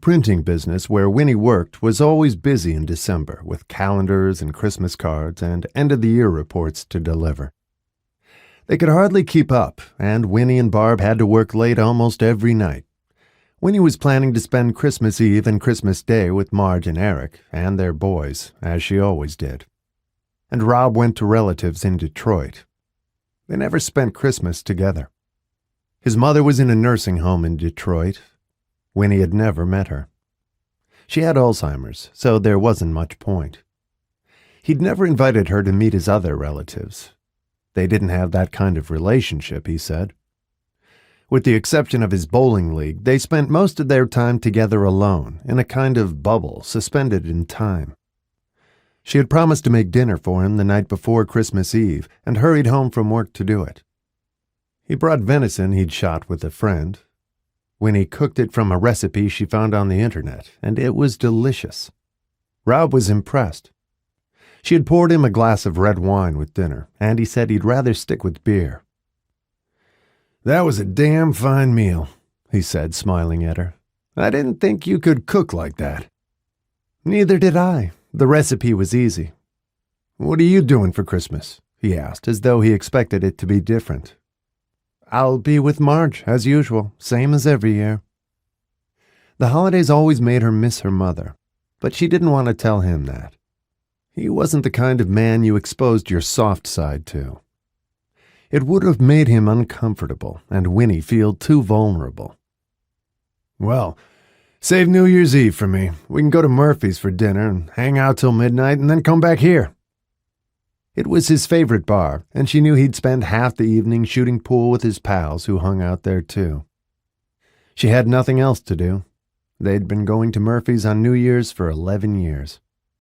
printing business where Winnie worked was always busy in December with calendars and Christmas cards and end-of-the-year reports to deliver. They could hardly keep up, and Winnie and Barb had to work late almost every night. Winnie was planning to spend Christmas Eve and Christmas Day with Marge and Eric and their boys, as she always did. And Rob went to relatives in Detroit. They never spent Christmas together. His mother was in a nursing home in Detroit. Winnie had never met her. She had Alzheimer's, so there wasn't much point. He'd never invited her to meet his other relatives. They didn't have that kind of relationship, he said. With the exception of his bowling league, they spent most of their time together alone, in a kind of bubble suspended in time. She had promised to make dinner for him the night before Christmas Eve and hurried home from work to do it. He brought venison he'd shot with a friend. Winnie cooked it from a recipe she found on the internet, and it was delicious. Rob was impressed. She had poured him a glass of red wine with dinner, and he said he'd rather stick with beer. "That was a damn fine meal," he said, smiling at her. "I didn't think you could cook like that." "Neither did I. The recipe was easy." "What are you doing for Christmas?" he asked, as though he expected it to be different. "I'll be with Marge, as usual, same as every year." The holidays always made her miss her mother, but she didn't want to tell him that. He wasn't the kind of man you exposed your soft side to. It would have made him uncomfortable and Winnie feel too vulnerable. "Well, save New Year's Eve for me. We can go to Murphy's for dinner and hang out till midnight and then come back here." It was his favorite bar, and she knew he'd spend half the evening shooting pool with his pals who hung out there too. She had nothing else to do. They'd been going to Murphy's on New Year's for 11 years.